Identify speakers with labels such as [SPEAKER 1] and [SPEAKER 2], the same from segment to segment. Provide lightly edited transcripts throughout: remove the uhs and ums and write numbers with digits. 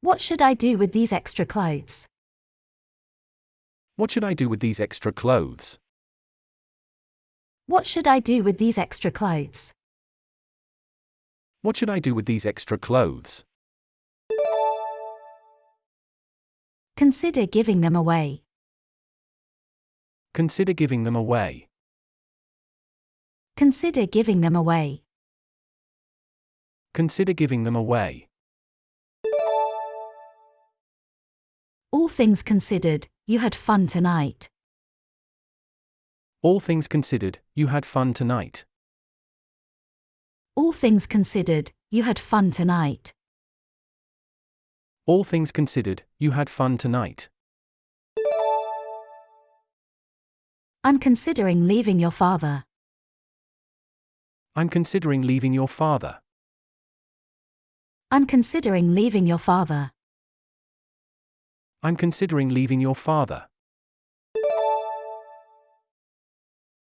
[SPEAKER 1] What should I do with these extra clothes?
[SPEAKER 2] What should I do with these extra clothes?
[SPEAKER 1] What should I do with these extra clothes?
[SPEAKER 2] What should I do with these extra clothes?
[SPEAKER 1] Consider giving them away.
[SPEAKER 2] Consider giving them away.
[SPEAKER 1] Consider giving them away.
[SPEAKER 2] Consider giving them away.
[SPEAKER 1] All things considered, you had fun tonight.
[SPEAKER 2] All things considered, you had fun tonight.
[SPEAKER 1] All things considered, you had fun tonight.
[SPEAKER 2] All things considered, you had fun tonight.
[SPEAKER 1] I'm considering leaving your father.
[SPEAKER 2] I'm considering leaving your father.
[SPEAKER 1] I'm considering leaving your father.
[SPEAKER 2] I'm considering leaving your father.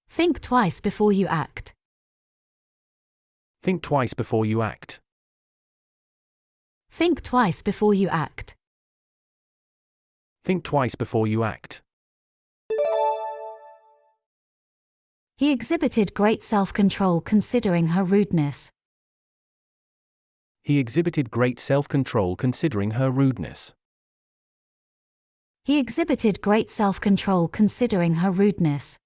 [SPEAKER 1] Think twice before you act.
[SPEAKER 2] Think twice before you act.
[SPEAKER 1] Think twice before you act.
[SPEAKER 2] Think twice before you act.
[SPEAKER 1] He exhibited great self-control considering her rudeness.
[SPEAKER 2] He exhibited great self-control considering her rudeness.
[SPEAKER 1] He exhibited great self-control considering her rudeness.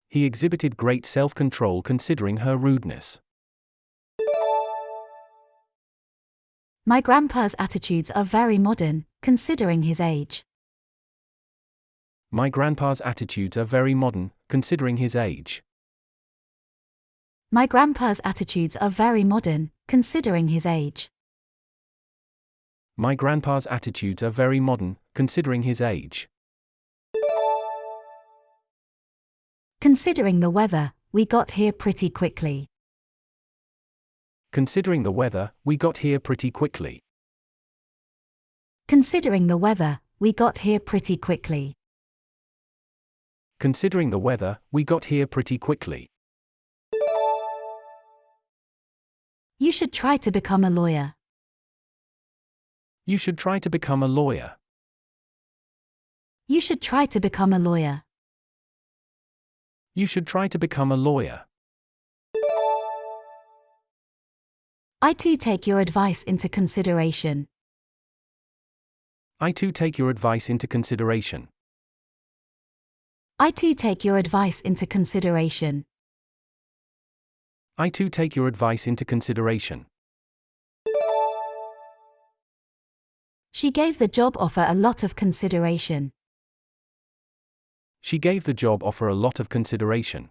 [SPEAKER 2] He exhibited great self-control considering her rudeness.
[SPEAKER 1] My grandpa's attitudes are very modern, considering his age.
[SPEAKER 2] My grandpa's attitudes are very modern, considering his age.
[SPEAKER 1] My grandpa's attitudes are very modern, considering his age.
[SPEAKER 2] My grandpa's attitudes are very modern, considering his age.
[SPEAKER 1] Considering the weather, we got here pretty quickly.
[SPEAKER 2] Considering the weather, we got here pretty quickly.
[SPEAKER 1] Considering the weather, we got here pretty quickly.
[SPEAKER 2] Considering the weather, we got here pretty quickly.
[SPEAKER 1] You should try to become a lawyer.
[SPEAKER 2] You should try to become a lawyer.
[SPEAKER 1] You should try to become a lawyer.
[SPEAKER 2] You should try to become a lawyer.
[SPEAKER 1] I too take your advice into consideration.
[SPEAKER 2] I too take your advice into consideration.
[SPEAKER 1] I too take your advice into consideration.
[SPEAKER 2] I too take your advice into consideration.
[SPEAKER 1] She gave the job offer a lot of consideration.
[SPEAKER 2] She gave the job offer a lot of consideration.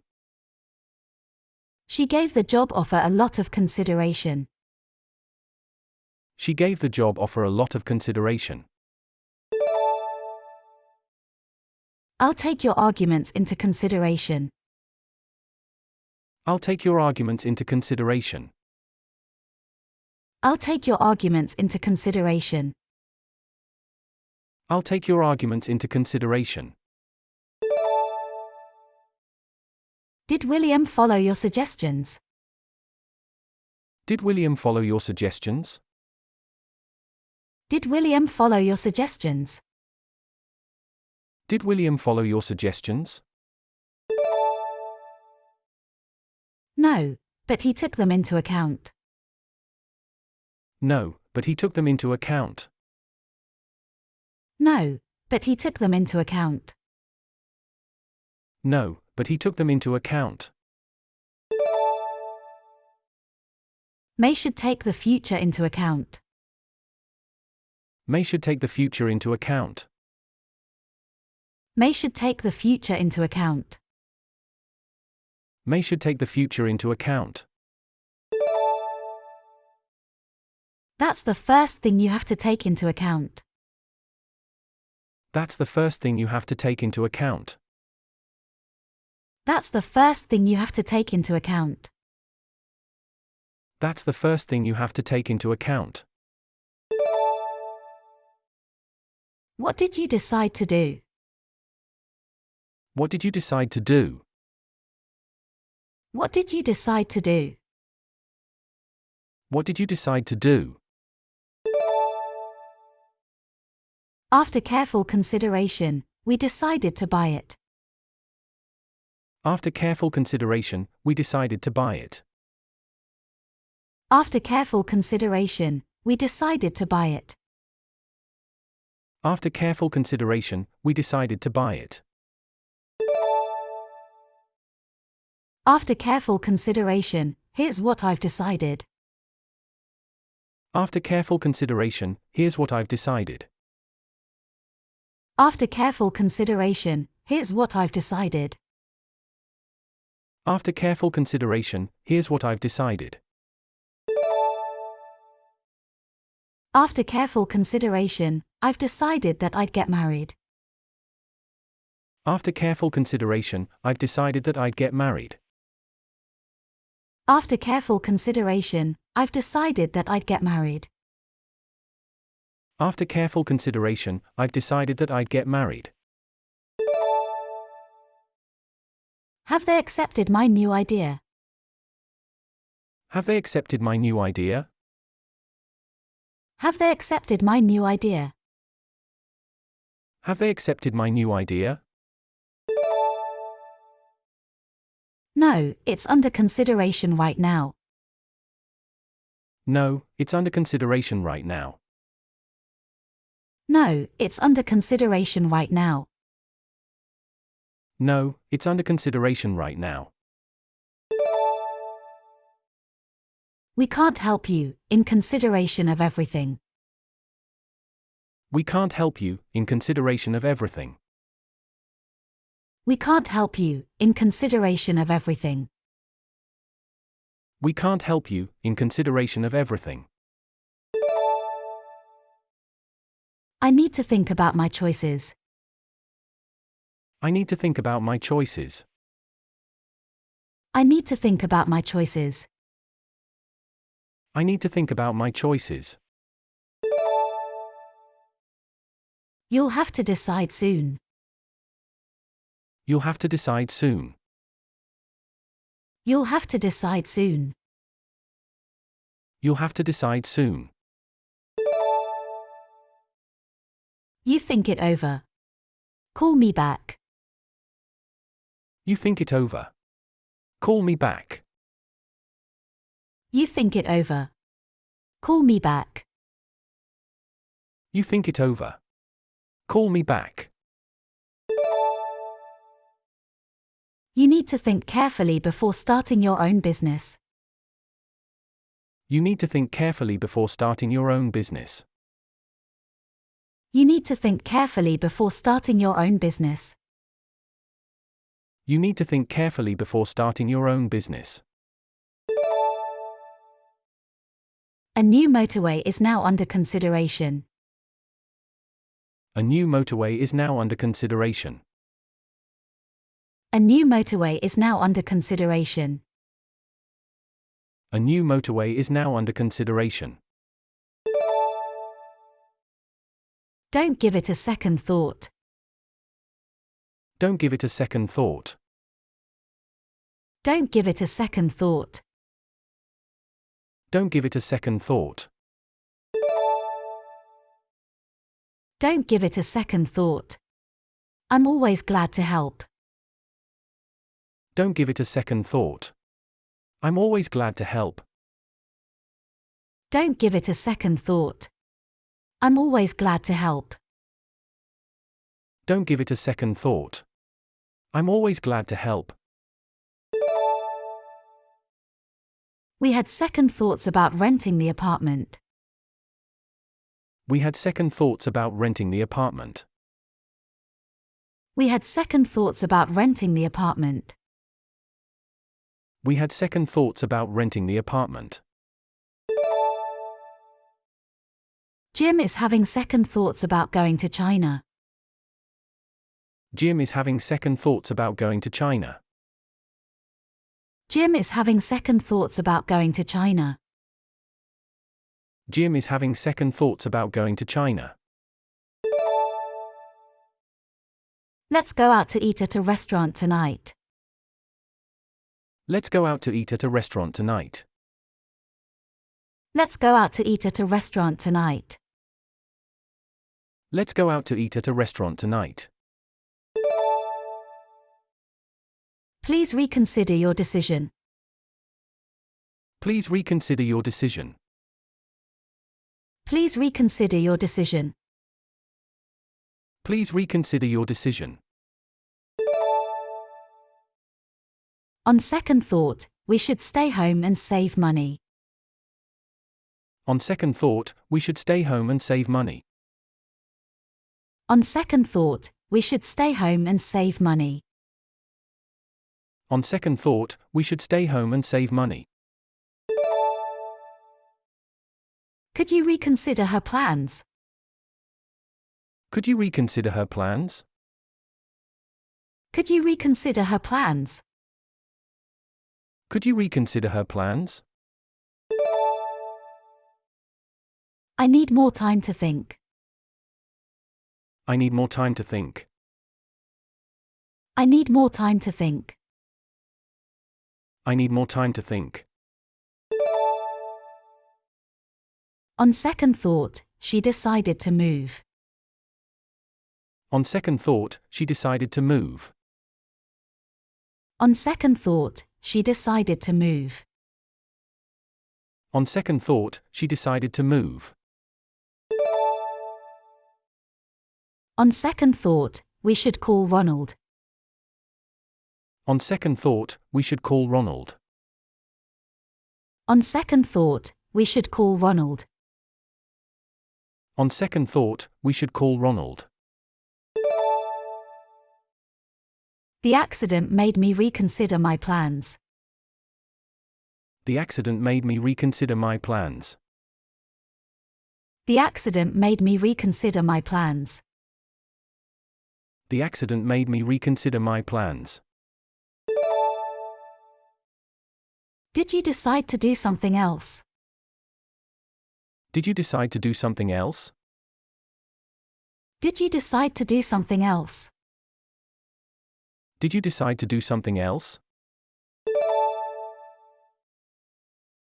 [SPEAKER 1] She gave the job offer a lot of consideration.
[SPEAKER 2] She gave the job offer a lot of consideration.
[SPEAKER 1] I'll take your arguments into consideration.
[SPEAKER 2] I'll take your arguments into consideration.
[SPEAKER 1] I'll take your arguments into consideration.
[SPEAKER 2] I'll take your arguments into consideration.
[SPEAKER 1] Did William follow your suggestions?
[SPEAKER 2] Did William follow your suggestions?
[SPEAKER 1] Did William follow your suggestions?
[SPEAKER 2] Did William follow your suggestions?
[SPEAKER 1] No, but he took them into account.
[SPEAKER 2] No, but he took them into account.
[SPEAKER 1] No, but he took them into account.
[SPEAKER 2] No, but he took them into account.
[SPEAKER 1] May should take the future into account.
[SPEAKER 2] May should take the future into account.
[SPEAKER 1] May should take the future into account.
[SPEAKER 2] May should take the future into account.
[SPEAKER 1] That's the first thing you have to take into account.
[SPEAKER 2] That's the first thing you have to take into account.
[SPEAKER 1] That's the first thing you have to take into account.
[SPEAKER 2] That's the first thing you have to take into account.
[SPEAKER 1] What did you decide to do?
[SPEAKER 2] What did you decide to do?
[SPEAKER 1] What did you decide to do?
[SPEAKER 2] What did you decide to do?
[SPEAKER 1] After careful consideration, we decided to buy it.
[SPEAKER 2] After careful consideration, we decided to buy it.
[SPEAKER 1] After careful consideration, we decided to buy it.
[SPEAKER 2] After careful consideration, we decided to buy it.
[SPEAKER 1] After careful consideration, here's what I've decided.
[SPEAKER 2] After careful consideration, here's what I've decided.
[SPEAKER 1] After careful consideration, here's what I've decided.
[SPEAKER 2] After careful consideration, here's what I've decided.
[SPEAKER 1] After careful consideration, I've decided that I'd get married.
[SPEAKER 2] After careful consideration, I've decided that I'd get married.
[SPEAKER 1] After careful consideration, I've decided that I'd get married.
[SPEAKER 2] After careful consideration, I've decided that I'd get married.
[SPEAKER 1] Have they accepted my new idea?
[SPEAKER 2] Have they accepted my new idea?
[SPEAKER 1] Have they accepted my new idea?
[SPEAKER 2] Have they accepted my new idea?
[SPEAKER 1] No, it's under consideration right now.
[SPEAKER 2] No, it's under consideration right now.
[SPEAKER 1] No, it's under consideration right now.
[SPEAKER 2] No, it's under consideration right now.
[SPEAKER 1] We can't help you, in consideration of everything.
[SPEAKER 2] We can't help you, in consideration of everything.
[SPEAKER 1] We can't help you, in consideration of everything.
[SPEAKER 2] We can't help you, in consideration of everything.
[SPEAKER 1] I need to think about my choices.
[SPEAKER 2] I need to think about my choices.
[SPEAKER 1] I need to think about my choices.
[SPEAKER 2] I need to think about my choices.
[SPEAKER 1] You'll have to decide soon.
[SPEAKER 2] You'll have to decide soon.
[SPEAKER 1] You'll have to decide soon.
[SPEAKER 2] You'll have to decide soon.
[SPEAKER 1] You think it over. Call me back.
[SPEAKER 2] You think it over. Call me back.
[SPEAKER 1] You think it over. Call me back.
[SPEAKER 2] You think it over. Call me back.
[SPEAKER 1] You need to think carefully before starting your own business.
[SPEAKER 2] You need to think carefully before starting your own business.
[SPEAKER 1] You need to think carefully before starting your own business.
[SPEAKER 2] You need to think carefully before starting your own business.
[SPEAKER 1] A new motorway is now under consideration.
[SPEAKER 2] A new motorway is now under consideration.
[SPEAKER 1] A new motorway is now under consideration.
[SPEAKER 2] A new motorway is now under consideration.
[SPEAKER 1] Don't give it a second thought.
[SPEAKER 2] Don't give it a second thought.
[SPEAKER 1] Don't give it a second thought.
[SPEAKER 2] Don't give it a second thought.
[SPEAKER 1] Don't give it a second thought. I'm always glad to help.
[SPEAKER 2] Don't give it a second thought. I'm always glad to help.
[SPEAKER 1] Don't give it a second thought. I'm always glad to help.
[SPEAKER 2] Don't give it a second thought. I'm always glad to help.
[SPEAKER 1] We had second thoughts about renting the apartment.
[SPEAKER 2] We had second thoughts about renting the apartment.
[SPEAKER 1] We had second thoughts about renting the apartment.
[SPEAKER 2] We had second thoughts about renting the apartment.
[SPEAKER 1] Jim is having second thoughts about going to China.
[SPEAKER 2] Jim is having second thoughts about going to China.
[SPEAKER 1] Jim is having second thoughts about going to China.
[SPEAKER 2] Jim is having second thoughts about going to China.
[SPEAKER 1] Let's go out to eat at a restaurant tonight.
[SPEAKER 2] Let's go out to eat at a restaurant tonight.
[SPEAKER 1] Let's go out to eat at a restaurant tonight.
[SPEAKER 2] Let's go out to eat at a restaurant tonight.
[SPEAKER 1] Please reconsider your decision.
[SPEAKER 2] Please reconsider your decision.
[SPEAKER 1] Please reconsider your decision.
[SPEAKER 2] Please reconsider your decision.
[SPEAKER 1] On second thought, we should stay home and save money.
[SPEAKER 2] On second thought, we should stay home and save money.
[SPEAKER 1] On second thought, we should stay home and save money.
[SPEAKER 2] On second thought, we should stay home and save money.
[SPEAKER 1] Could you reconsider her plans?
[SPEAKER 2] Could you reconsider her plans?
[SPEAKER 1] Could you reconsider her plans?
[SPEAKER 2] Could you reconsider her plans?
[SPEAKER 1] I need more time to think.
[SPEAKER 2] I need more time to think.
[SPEAKER 1] I need more time to think.
[SPEAKER 2] I need more time to think.
[SPEAKER 1] On second thought, she decided to move.
[SPEAKER 2] On second thought, she decided to move.
[SPEAKER 1] On second thought, she decided to move.
[SPEAKER 2] On second thought, she decided to move.
[SPEAKER 1] On second thought, we should call Ronald.
[SPEAKER 2] On second thought, we should call Ronald.
[SPEAKER 1] On second thought, we should call Ronald.
[SPEAKER 2] On second thought, we should call Ronald.
[SPEAKER 1] The accident made me reconsider my plans.
[SPEAKER 2] The accident made me reconsider my plans.
[SPEAKER 1] The accident made me reconsider my plans.
[SPEAKER 2] The accident made me reconsider my plans.
[SPEAKER 1] Did you decide to do something else?
[SPEAKER 2] Did you decide to do something else?
[SPEAKER 1] Did you decide to do something else?
[SPEAKER 2] Did you decide to do something else?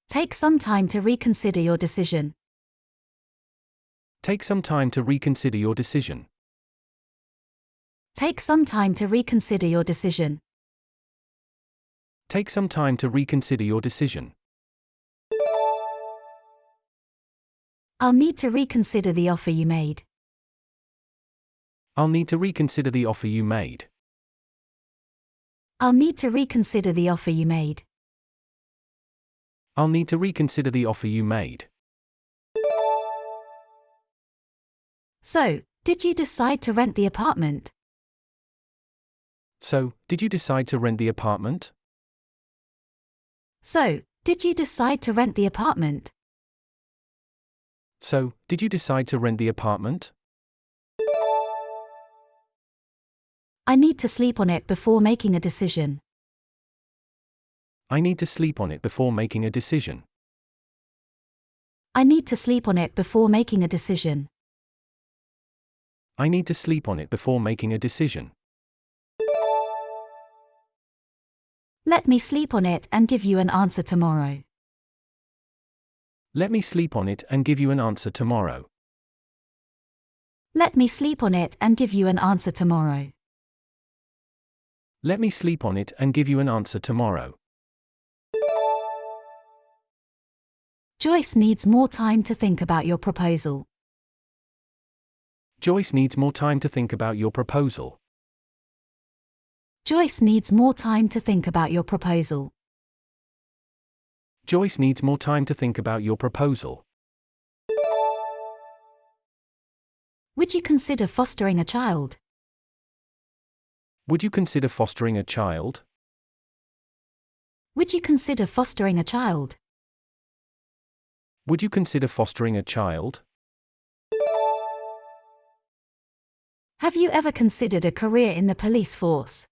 [SPEAKER 1] Take some time to reconsider your decision.
[SPEAKER 2] Take some time to reconsider your decision.
[SPEAKER 1] Take some time to reconsider your decision.
[SPEAKER 2] Take some time to reconsider your decision.
[SPEAKER 1] I'll need to reconsider the offer you made.
[SPEAKER 2] I'll need to reconsider the offer you made.
[SPEAKER 1] I'll need to reconsider the offer you made.
[SPEAKER 2] I'll need to reconsider the offer you made.
[SPEAKER 1] So, did you decide to rent the apartment?
[SPEAKER 2] So, did you decide to rent the apartment?
[SPEAKER 1] So, did you decide to rent the apartment?
[SPEAKER 2] So, did you decide to rent the apartment?
[SPEAKER 1] I need to sleep on it before making a decision.
[SPEAKER 2] I need to sleep on it before making a decision.
[SPEAKER 1] I need to sleep on it before making a decision.
[SPEAKER 2] I need to sleep on it before making a decision.
[SPEAKER 1] Let me sleep on it and give you an answer tomorrow.
[SPEAKER 2] Let me sleep on it and give you an answer tomorrow.
[SPEAKER 1] Let me sleep on it and give you an answer tomorrow.
[SPEAKER 2] Let me sleep on it and give you an answer tomorrow.
[SPEAKER 1] Joyce needs more time to think about your proposal.
[SPEAKER 2] Joyce needs more time to think about your proposal.
[SPEAKER 1] Joyce needs more time to think about your proposal.
[SPEAKER 2] Joyce needs more time to think about your proposal.
[SPEAKER 1] Would you consider fostering a child?
[SPEAKER 2] Would you consider fostering a child?
[SPEAKER 1] Would you consider fostering a child?
[SPEAKER 2] Would you consider fostering a child?
[SPEAKER 1] Have you ever considered a career in the police force?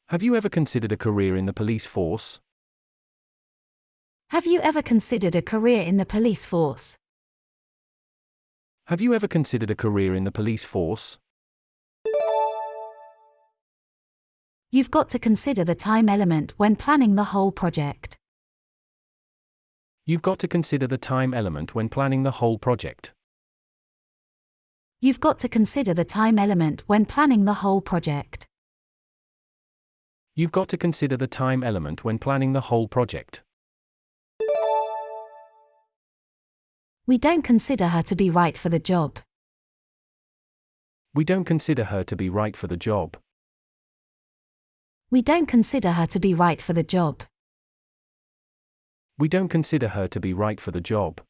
[SPEAKER 2] Have you ever considered a career in the police force?
[SPEAKER 1] Have you ever considered a career in the police force?
[SPEAKER 2] Have you ever considered a career in the police force?
[SPEAKER 1] You've got to consider the time element when planning the whole project.
[SPEAKER 2] You've got to consider the time element when planning the whole project.
[SPEAKER 1] You've got to consider the time element when planning the whole project.
[SPEAKER 2] You've got to consider the time element when planning the whole project.
[SPEAKER 1] We don't consider her to be right for the job.
[SPEAKER 2] We don't consider her to be right for the job.
[SPEAKER 1] We don't consider her to be right for the job.
[SPEAKER 2] We don't consider her to be right for the job.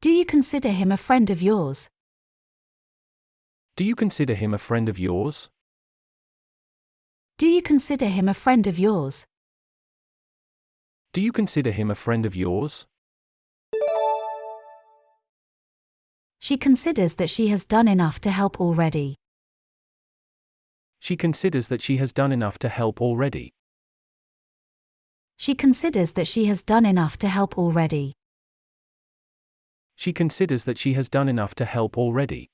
[SPEAKER 1] Do you consider him a friend of yours?
[SPEAKER 2] Do you consider him a friend of yours?
[SPEAKER 1] Do you consider him a friend of yours?
[SPEAKER 2] Do you consider him a friend of yours?
[SPEAKER 1] She considers that she has done enough to help already.
[SPEAKER 2] She considers that she has done enough to help already.
[SPEAKER 1] She considers that she has done enough to help already.
[SPEAKER 2] She considers that she has done enough to help already.